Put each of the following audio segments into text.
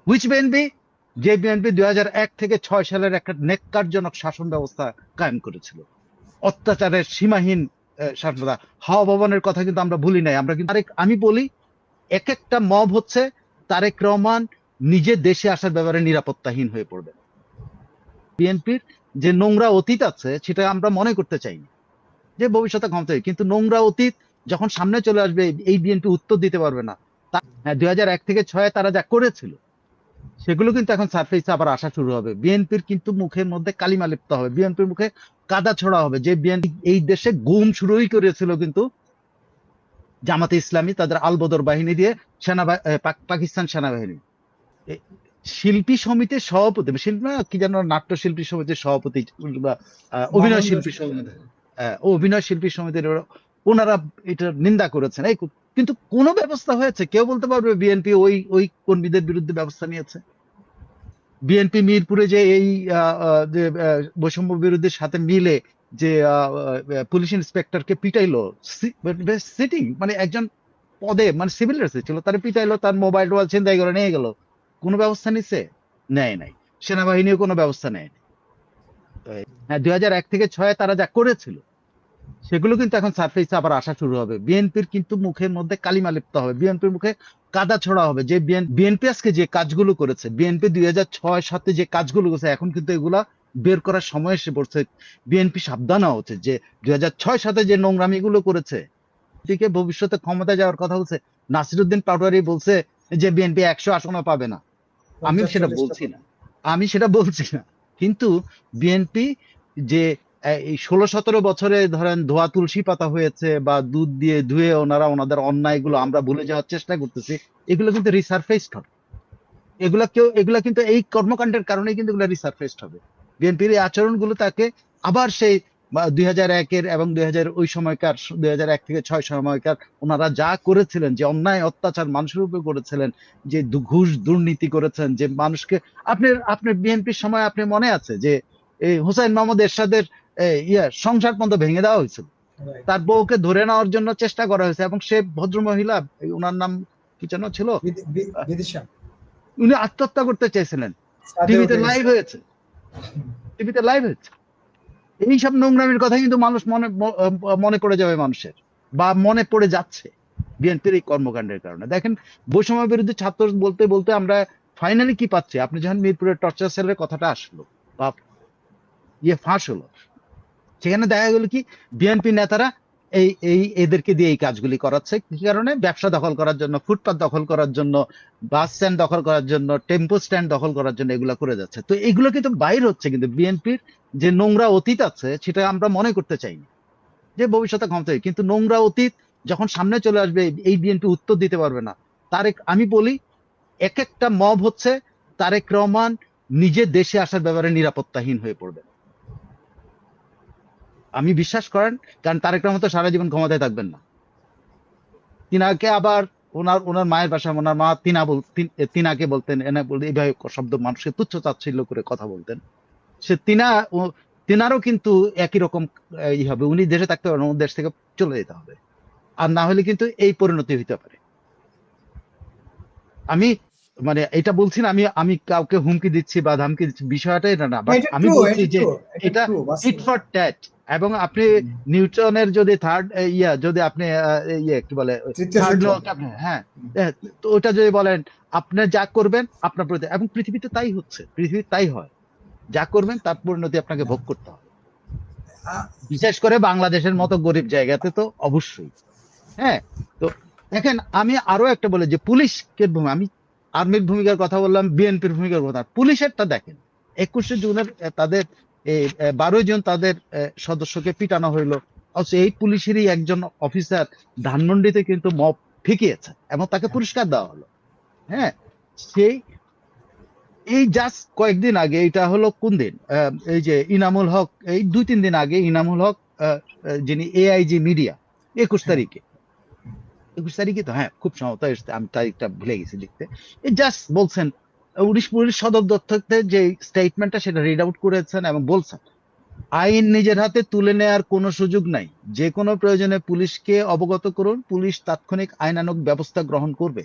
Which BNP? যে BNP 2001 থেকে 6 সালের একটা নেক্কারজনক শাসন ব্যবস্থা কায়েম করেছিল, অত্যাচারের সীমাহীন শাসন ব্যবস্থা। হাওয়া ভবনের কথা কিন্তু আমরা ভুলি নাই। আমরা কিন্তু আমি বলি, এক একটা মব হচ্ছে তারেক রহমান নিজে দেশে আসার ব্যাপারে নিরাপত্তাহীন হয়ে পড়বে। বিএনপির যে নোংরা অতীত আছে সেটা আমরা মনে করতে চাই না, যে ভবিষ্যতে ক্ষমতা হবে। কিন্তু নোংরা অতীত যখন সামনে চলে আসবে, এই বিএনপি উত্তর দিতে পারবে না। হ্যাঁ, 2001 থেকে 6 তারা যা করেছিল সেগুলো কিন্তু এখন সারফেসে আবার আসা শুরু হবে। বিএনপির কিন্তু মুখের মধ্যে কালিমা লিপ্ত হবে, বিএনপির মুখে কাদা ছোড়া হবে। যে বিএনপি এই দেশে গুম শুরুই করেছিল কিন্তু জামাতে ইসলামী, তাদের আলবদর বাহিনী দিয়ে, পাকিস্তান সেনাবাহিনী। এ- শিল্পী সমিতির সভাপতি, শিল্পী না, কি যেন, নাট্য শিল্পী সমিতির সভাপতি বা অভিনয় মামুন শিল্পী রশিদ। সমিতি, অভিনয় শিল্পী সমিতির ওনারা এটা নিন্দা করেছেন। কিন্তু কোন ব্যবস্থা হয়েছে? কেউ বলতে পারবে বিএনপি ওই ওই কর্মীদের বিরুদ্ধে ব্যবস্থা নিয়েছে? বিএনপি মিরপুরে যে এই যে বৈষম্য বিরোধীর সাথে মিলে যে পুলিশ ইন্সপেক্টরকে পিটাইলো, সিটিং, মানে একজন পদে, মানে সিভিল ড্রেসে ছিল, তারা পিটাইলো, তার মোবাইল টোবাইল ছিনতাই করে নিয়ে গেল, কোনো ব্যবস্থা নিচ্ছে? নেয় নাই। সেনাবাহিনীও কোনো ব্যবস্থা নেয় নাই। হ্যাঁ, 2001 থেকে 6 তারা যা করেছিল সেগুলো কিন্তু এখন সারফেসে আবার আসা শুরু হবে। বিএনপির কিন্তু মুখের মধ্যে কালিমা লিপ্ত হবে, বিএনপির মুখে কাদা ছড়া হবে। যে বিএনপি আজকে যে কাজগুলো করেছে, বিএনপি 2006-7 যে কাজগুলো করেছে, এখন কিন্তু এগুলা বের করার সময় এসে পড়ছে। বিএনপি সাবধান হওয়া উচিত যে 2006-7 যে নোংরামি গুলো করেছে, দিকে ভবিষ্যতে ক্ষমতায় যাওয়ার কথা বলছে। নাসিরুদ্দিন পাটোয়ারি বলছে যে বিএনপি 100 আসনও পাবে না। আমি সেটা 50-40টা বলছি না, আমি সেটা বলছি না। কিন্তু বিএনপি যে এই 16-17 বছরে ধরেন ধোয়া তুলসী পাতা হয়েছে, বা দুধ দিয়ে ধুয়ে ওনারা ওনাদের অন্যায়গুলো আমরা ভুলে যাওয়ার চেষ্টা করতেছি, এগুলো কিন্তু রিসারফেসড হবে। এগুলা কিন্তু এই কর্মকাণ্ডের কারণেই কিন্তু এগুলো রিসারফেসড হবে। বিএনপির এই আচরণগুলো তাকে আবার সেই 2001-এর এবং 2000 ওই সময়কার, 2001 থেকে 6 সময়কার ওনারা যা করেছিলেন, যে অন্যায় অত্যাচার মানুষের উপর করেছিলেন, যে ঘুষ দুর্নীতি করেছেন, যে মানুষকে, আপনার বিএনপির সময় আপনি মনে আছে যে এই হুসাইন মোহাম্মদ এরশাদের সংসার পর্যন্ত ভেঙে দেওয়া হয়েছিল, রাইট। তার বউকে ধরে নেওয়ার জন্য চেষ্টা করা হয়েছে, এবং সে ভদ্র মহিলা, ওনার নাম কি যেন ছিল, বিদিশা উনি আত্মহত্যা করতে চেয়েছিলেন। ছাদে টিভিতে উঠে গেছে। লাইভ হয়েছে, টিভিতে লাইভ হয়েছে। এইসব নোংরামির কথা কিন্তু মানুষ মনে পড়ে যাবে মানুষের, বা মনে পড়ে যাচ্ছে বিএনপির এই কর্মকাণ্ডের কারণে। দেখেন, বৈষম্য বিরোধী ছাত্র বলতে বলতে আমরা ফাইনালি কি পাচ্ছি? আপনি যখন মিরপুরের টর্চার সেলের কথাটা আসলো বা ফাঁস হলো, সেখানে দেখা গেল কি, বিএনপি নেতারা এই এই এদেরকে দিয়ে এই কাজগুলি করাচ্ছে। কি কারণে? ব্যবসা দখল করার জন্য, ফুটপাত দখল করার জন্য, বাস স্ট্যান্ড দখল করার জন্য, টেম্পো স্ট্যান্ড দখল করার জন্য এগুলো করে যাচ্ছে। তো এগুলো কিন্তু বাইর হচ্ছে, কিন্তু বিএনপির যে নোংরা অতীত আছে সেটা আমরা মনে করতে চাই না, যে ভবিষ্যতে ক্ষমতা হবে। কিন্তু নোংরা অতীত যখন সামনে চলে আসবে, এই বিএনপি উত্তর দিতে পারবে না। আমি বলি, এক একটা মব হচ্ছে তারেক রহমান নিজে দেশে আসার ব্যাপারে নিরাপত্তাহীন হয়ে পড়বে। আমি বিশ্বাস করেন, কারণ তারেক রহমান তো সারা জীবন ক্ষমতায় থাকবেন না। তিনাকে আবার ওনার ওনার মায়ের বাসা, ওনার মা তিনাকে বলতেন, এনা বলতে এইভাবে শব্দ, মানুষকে তুচ্ছ তাচ্ছিল্য করে কথা বলতেন। সে তিনারও কিন্তু একই রকম হবে। উনি দেশে থাকতে পারেন, দেশ থেকে চলে যেতে হবে, আর না হলে কিন্তু এই পরিণতি হইতে পারে। আমি মানে এটা বলছি না, আমি কাউকে হুমকি দিচ্ছি বা ধামকি দিচ্ছি, বিষয়টা এটা না, বাট এটা আমি ট্রু, বলছি এটা যে ট্রু, এটা এটা ট্রু টিট বাস্তব। For tat. এবং আপনি নিউটনের যদি থার্ড যদি আপনি কি বলে, তৃতীয় থার্ড ল, সূত্র। আপনি, হ্যাঁ, তো ওটা যদি বলেন, আপনি যা করবেন আপনার প্রতি, এবং পৃথিবীতে তাই হচ্ছে, পৃথিবীতে তাই হয়, যা করবেন তার পরিণতি আপনাকে ভোগ করতে হবে। আ- বিশেষ করে বাংলাদেশের মতো গরিব জায়গাতে তো অবশ্যই। হ্যাঁ, তো দেখেন, আমি আরো একটা বলে যে পুলিশকে আমি আর্মির ভূমিকার কথা বললাম, বিএনপির ভূমিকার কথা, পুলিশেরটা দেখেন। 21শে জুনের তাদের 12ই জুন তাদের সদস্যকে পিটানো হইলো, অথচ এই পুলিশেরই একজন অফিসার ধানমন্ডিতে কিন্তু মব ঠেকিয়েছে এবং তাকে পুরস্কার দেওয়া হলো। হ্যাঁ, সেই এই জাস্ট কয়েকদিন আগে, এটা হলো কোন দিন, এই যে ইনামুল হক, এই 2-3 দিন আগে ইনামুল হক, যিনি এআইজি মিডিয়া, 21 তারিখে, 21 তারিখে তো, হ্যাঁ, খুব সম্ভবত এসছে, আমি তারিখটা ভুলে গেছি লিখতে। জাস্ট বলছেন, পুলিশ সদর দপ্তর থেকে যে স্টেটমেন্টটা সেটা রিড আউট করেছেন এবং বলছেন, আইন নিজের হাতে তুলে নেওয়ার কোনো সুযোগ নাই, যে কোনো প্রয়োজনে পুলিশকে অবগত করুন, পুলিশ তাৎক্ষণিক আইনানুগ ব্যবস্থা গ্রহণ করবে।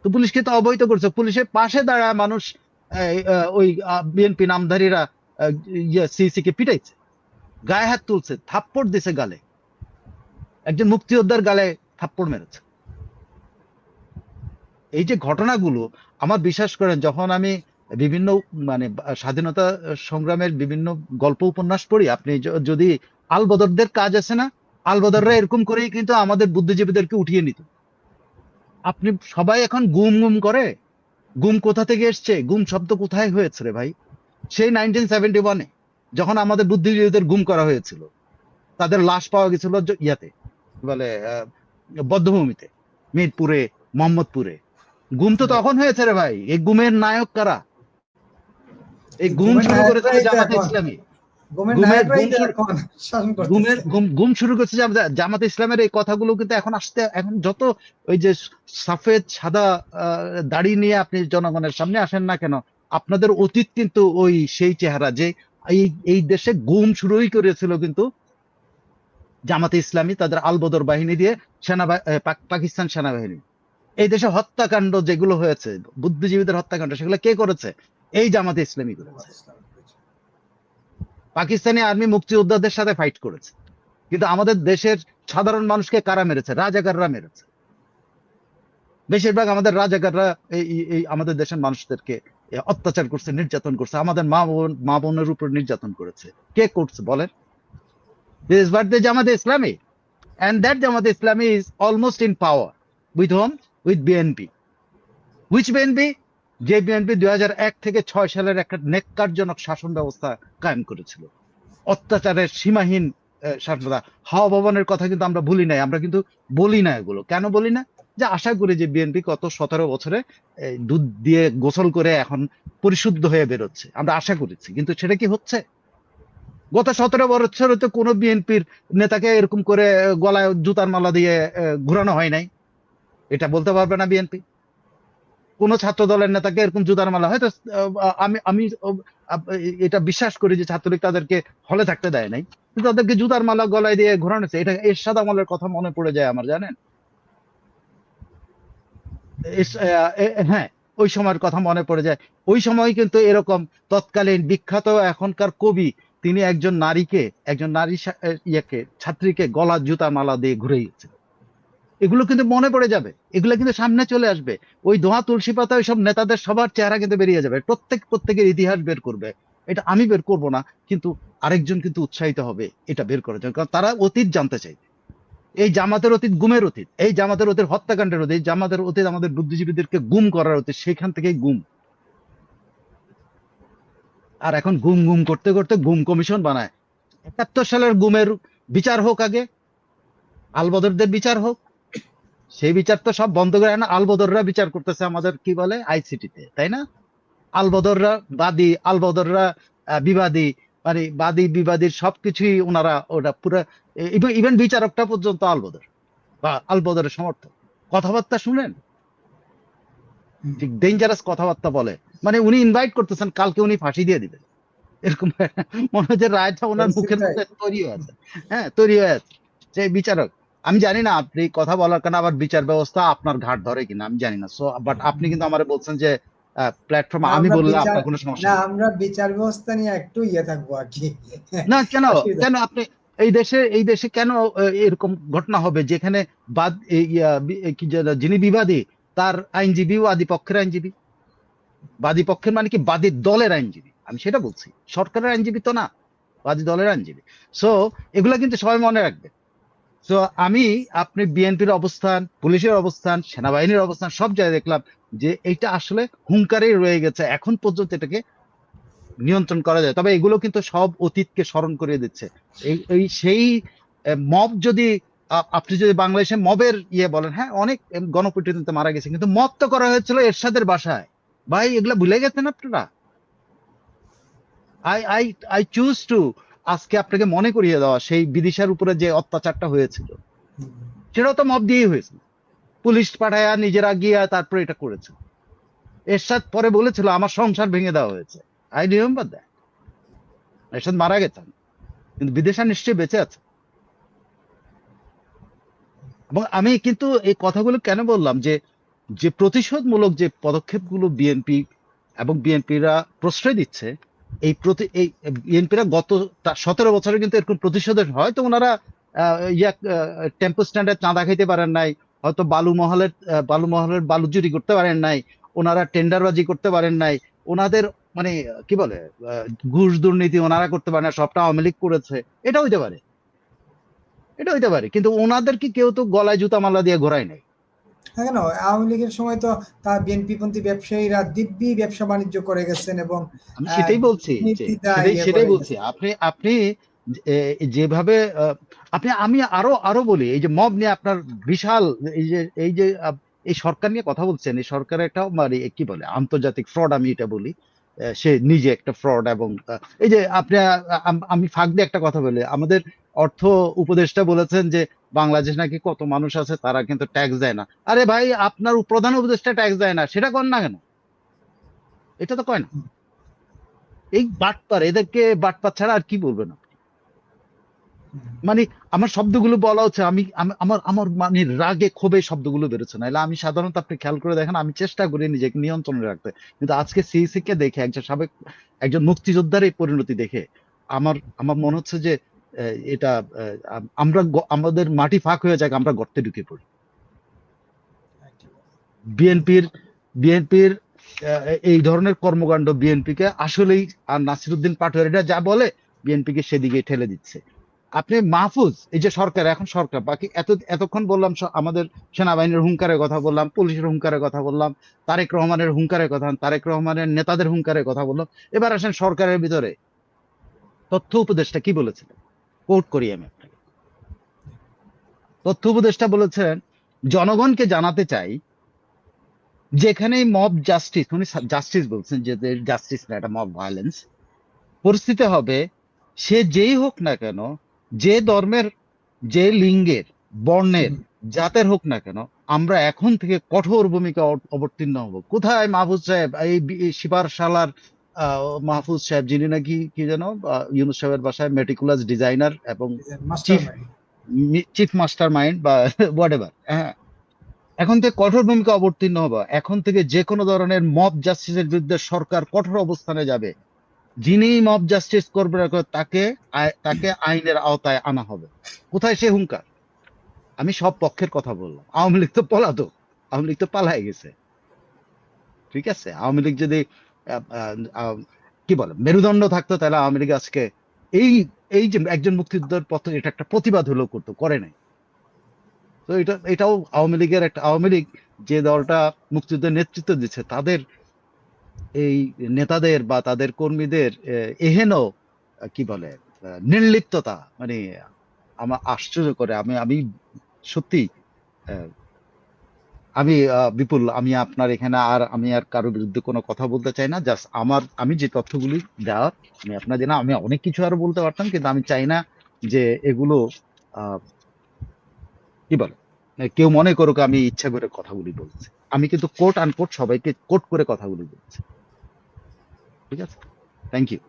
তো পুলিশকে তো অবহিত করছে, পুলিশের পাশে দাঁড়ায় মানুষ ওই বিএনপি নামধারীরা সিসি কে পিটাইছে, গায়ে হাত তুলছে, থাপ্পড় দিছে গালে, একজন মুক্তিযোদ্ধার গালে থাপ্পড় মেরেছে। এই যে ঘটনাগুলো, আমার বিশ্বাস করেন, যখন আমি বিভিন্ন মানে স্বাধীনতা সংগ্রামের বিভিন্ন গল্প উপন্যাস পড়ি, আপনি যদি আলবদরদের কাজ আছে না, আলবদররা এরকম করেই কিন্তু আমাদের বুদ্ধিজীবীদেরকে উঠিয়ে নিত। আপনি সবাই এখন গুম গুম করে, গুম কোথা থেকে এসছে, গুম শব্দ কোথায় হয়েছে রে ভাই? সেই 1971-এ যখন আমাদের বুদ্ধিজীবীদের গুম করা হয়েছিল, তাদের লাশ পাওয়া গেছিল ইয়াতে, কি বলে, বধ্যভূমিতে, মিরপুরে, মোহাম্মদপুরে। গুম তো তখন হয়েছে রে ভাই। এই গুমের নায়ক কারা? এই গুম গুমের শুরু করেছে নায়করাই তো জামাতে এখন ইসলামী। গুমের গুমের নায়করাই গুম তো শুরু এখন শাসন গুমের করতেছে। গুম শুরু করছে জামাতে ইসলামের। এই কথাগুলো কিন্তু এখন আসতে, এখন যত ওই যে সাফেদ সাদা দাড়ি নিয়ে আপনি জনগণের সামনে আসেন না কেন, আপনাদের অতীত কিন্তু ওই সেই চেহারা, যে এই এই দেশে গুম শুরুই করেছিল কিন্তু জামাতে ইসলামী তাদের আলবদর বাহিনী দিয়ে, পাকিস্তান সেনাবাহিনী। এই দেশে হত্যাকাণ্ড যেগুলো হয়েছে, বুদ্ধিজীবীদের হত্যাকাণ্ড, সেগুলো কে করেছে? এই জামাতে ইসলামী করেছে। পাকিস্তানি আর্মি মুক্তিযোদ্ধাদের সাথে ফাইট করেছে, কিন্তু আমাদের দেশের সাধারণ মানুষকে কারা মেরেছে? রাজাকাররা মেরেছে। বেশিরভাগ আমাদের রাজাকাররা এই আমাদের দেশের মানুষদেরকে অত্যাচার করছে, নির্যাতন করছে, আমাদের মা বোনের উপর নির্যাতন করেছে। কে করছে বলেন? দিস ইজ হোয়াট দ্য জামাতে ইসলামী, and that Jamaat Islami is almost in power. With whom? With BNP. Which BNP? যে বিএনপি 2001 থেকে 6 সালের একটা নেক্কারজনক শাসন ব্যবস্থা কায়েম করেছিল, অত্যাচারের সীমাহীন শাসন। হাওয়া ভবনের কথা কিন্তু আমরা ভুলি নাই, আমরা কিন্তু বলি না এগুলো। কেন বলি না? যে আশা করি যে বিএনপি গত 17 বছরে দুধ দিয়ে গোসল করে এখন পরিশুদ্ধ হয়ে বেরোচ্ছে, আমরা আশা করেছি। কিন্তু সেটা কি হচ্ছে? গত 17 বছরে তো কোনো বিএনপির নেতাকে এরকম করে গলায় জুতার মালা দিয়ে ঘুরানো হয় নাই, এটা বলতে পারবে না বিএনপি। কোন ছাত্র দলের নেতাকে এরকম জুতার মালা, হয়তো আমি আমি এটা বিশ্বাস করি যে ছাত্রলীগ তাদেরকে হলে থাকতে দেয় নাই, কিন্তু তাদেরকে জুতার মালা গলায় দিয়ে ঘোরানো হচ্ছে। এটা এরশাদ আমলের কথা মনে পড়ে যায় আমার, জানেন? হ্যাঁ, ওই সময়ের কথা মনে পড়ে যায়। ওই সময় কিন্তু এরকম তৎকালীন বিখ্যাত এখনকার কবি, তিনি একজন নারীকে, একজন নারী ছাত্রীকে গলা জুতা মালা দিয়ে ঘুরে গেছে। এগুলো কিন্তু মনে পড়ে যাবে, এগুলো কিন্তু সামনে চলে আসবে। ওই ধোঁয়া তুলসী পাতা ওইসব নেতাদের সবার চেহারা কিন্তু বেরিয়ে যাবে, প্রত্যেকের ইতিহাস বের করবে। এটা আমি বের করব না, কিন্তু আরেকজন কিন্তু উৎসাহিত হবে এটা বের করার জন্য, কারণ তারা অতীত জানতে চাইবে। এই জামাতের অতীত গুমের অতীত, এই জামাতের অতীত হত্যাকাণ্ডের অতীত, এই জামাতের অতীত আমাদের বুদ্ধিজীবীদেরকে গুম করার অতীত, সেখান থেকেই গুম। আর এখন গুম গুম করতে করতে গুম কমিশন বানায়। 71 সালের গুমের বিচার হোক আগে, আলবদরদের বিচার হোক। সেই বিচার তো সব বন্ধ করে না, আলবদররা বিচার করতেছে আমাদের কি বলে আইসিটিতে, তাই না? আলবদররা বাদী, আলবদররা বিবাদী, মানে বাদী বিবাদীর সবকিছুই ওনারা, ওটা পুরো, ইভেন বিচারকটা পর্যন্ত আলবদর বা আলবদরের সমর্থক। কথাবার্তা শুনেন, ঠিক ডেঞ্জারাস কথাবার্তা বলে। মানে উনি ইনভাইট করতেছেন কালকে উনি ফাঁসি দিয়ে দিবেন, এরকম মনে হচ্ছে রায়টা ওনার মুখের মধ্যে তৈরি হয়ে আছে। হ্যাঁ, তৈরি হয়ে আছে সেই বিচারক। আমি জানি না আপনি কথা বলার কারণে আবার বিচার ব্যবস্থা আপনার ঘাট ধরে কিনা, আমি জানি না। সো বাট আপনি কিন্তু আমারে বলছেন যে প্ল্যাটফর্ম আমি আমরা বললে বিচার আপনার কোনো সমস্যা না, নেই। আমরা বিচার ব্যবস্থা নিয়ে একটু থাকবো আর কি। না, কেন? অসুবিধা কেন আপনি এই দেশে কেন এরকম ঘটনা হবে যেখানে বাদ কি যেন, যিনি বিবাদী তার আইনজীবী বাদী পক্ষের আইনজীবী, বাদী পক্ষের মানে কি বাদী দলের আইনজীবী, আমি সেটা বলছি, সরকারের আইনজীবী তো না, বাদী দলের আইনজীবী। সো এগুলা কিন্তু সবাই মনে রাখবে। তো আপনি বিএনপির অবস্থান, পুলিশের অবস্থান, সেনাবাহিনীর অবস্থান সব জায়গায় দেখলাম যে এটা আসলে হুঙ্কারেই রয়ে গেছে, এখন পর্যন্ত এটাকে নিয়ন্ত্রণ করা যায়। তবে এগুলো কিন্তু সব অতীতকে স্মরণ করিয়ে দিচ্ছে। এই সেই মব, যদি আপনি যদি বাংলাদেশে মবের বলেন, হ্যাঁ অনেক গণপিটুনিতে মারা গেছে, কিন্তু মব তো করা হয়েছিল এরশাদের বাসায়। ভাই এগুলা ভুলে গেছেন আপনারা? I I I choose to আজকে আপনাকে মনে করিয়ে দেওয়া সেই বিদিশার উপরে যে অত্যাচারটা হয়েছিল, সেটাও তো মব দিয়েই হয়েছিল। পুলিশ পাঠায়া নিজেরা গিয়া তারপরে এটা করেছে। এরশাদ পরে বলেছিল আমার সংসার ভেঙে দেওয়া হয়েছে। I remember that. এরশাদ মারা গেছেন, কিন্তু বিদেশা নিশ্চয়ই বেঁচে আছে। এবং আমি কিন্তু এই কথাগুলো কেন বললাম, যে যে প্রতিশোধমূলক যে পদক্ষেপগুলো বিএনপি এবং বিএনপিরা প্রশ্রয় দিচ্ছে, এই বিএনপিরা গত 17 বছরে কিন্তু এরকম প্রতিশোধের, হয়তো ওনারা টেম্পো স্ট্যান্ডে চাঁদা খাইতে পারেন নাই, হয়তো বালু মহলের বালু চুরি করতে পারেন নাই, ওনারা টেন্ডারবাজি করতে পারেন নাই, ওনাদের মানে কি বলে ঘুষ দুর্নীতি ওনারা করতে পারে না, সবটা আওয়ামী লীগ করেছে, এটা হইতে পারে, এটা হইতে পারে, কিন্তু ওনাদের কি কেউ তো গলায় জুতা মালা দিয়ে ঘোরায় নাই। হ্যাঁ, কেন আওয়ামী লীগের সময় তো তার বিএনপি পন্থী ব্যবসায়ীরা দিব্যি ব্যবসা বাণিজ্য করে গেছেন এবং আমি সেটাই বলছি, যে দুর্নীতিটা সেটাই ইয়ে সেটাই করে বলছি, গেছেন। আপনি আপনি যেভাবে আমি আরো আরো বলি, এই যে মব নিয়ে আপনার বিশাল, এই যে এই সরকার নিয়ে কথা বলছেন, এই সরকারের একটা মানে কি বলে আন্তর্জাতিক ফ্রড, আমি এটা বলি, সে নিজে একটা ফ্রড। এবং এই যে আপনি আমি ফাঁক দিয়ে একটা কথা বলি, আমাদের অর্থ উপদেষ্টা বলেছেন যে বাংলাদেশ নাকি কত মানুষ আছে তারা কিন্তু ট্যাক্স দেয় না। আরে ভাই, আপনার প্রধান উপদেষ্টা ট্যাক্স দেয় না, সেটা কর না কেন? এটা তো কয় না। এই বাটপার, এদেরকে বাটপার ছাড়া আর কি বলবেন আপনি? মানে আমার শব্দগুলো বলা হচ্ছে, আমি আমার আমার মানে রাগে ক্ষোভে শব্দগুলো বেরোচ্ছে না। এলা আমি সাধারণত, আপনি খেয়াল করে দেখেন, আমি চেষ্টা করি নিজেকে নিয়ন্ত্রণে রাখতে, কিন্তু আজকে সিইসি কে দেখে, একজন মুক্তিযোদ্ধার এই পরিণতি দেখে আমার আমার মনে হচ্ছে যে এটা আমাদের মাটি ফাঁক হয়ে যায়, আমরা গর্তে ঢুকে পড়ি। বিএনপির বিএনপির এই ধরনের কর্মকাণ্ড বিএনপিকে আসলেই, আর নাসিরুদ্দিন পাটোয়ারিরা যা বলে বিএনপিকে সেদিকে ঠেলে দিচ্ছে। আপনি মাহফুজ, এই যে সরকার, এখন সরকার বাকি এতক্ষণ বললাম আমাদের সেনাবাহিনীর হুঙ্কারের কথা বললাম, পুলিশের হুঙ্কারের কথা বললাম, তারেক রহমানের হুঙ্কারের কথা, তারেক রহমানের নেতাদের হুঙ্কারের কথা বললাম। এবার আসেন সরকারের ভিতরে তথ্য উপদেষ্টা কি বলেছিলেন, কোট করি আমি আপনাকে। তথ্য উপদেষ্টা বলেছেন, জনগণকে জানাতে চাই, যেখানেই মব জাস্টিস, উনি জাস্টিস বলছেন, যে জাস্টিস না, এটা মব ভায়োলেন্স পরিস্থিতি হবে, সে যেই হোক না কেন, যে ধর্মের, যে লিঙ্গের, বর্ণের, জাতের হোক না কেন, আমরা এখন থেকে কঠোর ভূমিকা অবতীর্ণ হব। কোথায় মাহফুজ সাহেব, এই শিপার শালার মাহফুজ সাহেব, যিনি নাকি কি যেন ইউনুস সাহেবের বাসায় মেটিকুলাস ডিজাইনার এবং master chief mind. Chief master mind বা হোয়াট এভার, হ্যাঁ, এখন থেকে কঠোর ভূমিকা অবতীর্ণ হবো। এখন থেকে যে কোনো ধরনের মব জাস্টিসের বিরুদ্ধে সরকার কঠোর অবস্থানে যাবে। যিনি মব জাস্টিস করবে না, তাকে আইনের আওতায় আনা হবে। কোথায় সে হুঙ্কার? আমি সব পক্ষের কথা বললাম। আওয়ামী লীগ তো পলাতক, আওয়ামী লীগ তো পালায় গেছে, ঠিক আছে? আওয়ামী লীগ যদি আহ, আহ, আহ, কি বলে মেরুদণ্ড থাকতো, তাহলে আওয়ামী লীগ আজকে এই এই যে একজন মুক্তিযোদ্ধার পথে এটা একটা প্রতিবাদ হলেও করতো, করে নাই। তো এটাও আওয়ামী লীগের একটা, আওয়ামী লীগ যে দলটা মুক্তিযুদ্ধের নেতৃত্ব দিচ্ছে, তাদের এই নেতাদের বা তাদের কর্মীদের এহেন কি বলে নির্লিপ্ততা, মানে আমার আশ্চর্য করে। আমি আমি সত্যি আহ, আমি বিপুল, আমি আপনার এখানে আমি আর কারোর বিরুদ্ধে কোনো কথা বলতে চাই না। জাস্ট আমি যে তথ্যগুলি দেওয়ার, আমি আপনার জানা, আমি অনেক কিছু আরো বলতে পারতাম, কিন্তু আমি চাই না যে এগুলো আহ, কি বলে কেউ মনে করুক আমি ইচ্ছা করে কথাগুলি বলছি। আমি কিন্তু কোট আনকোট সবাইকে কোট করে কথাগুলি বলছি, ঠিক আছে? Thank you.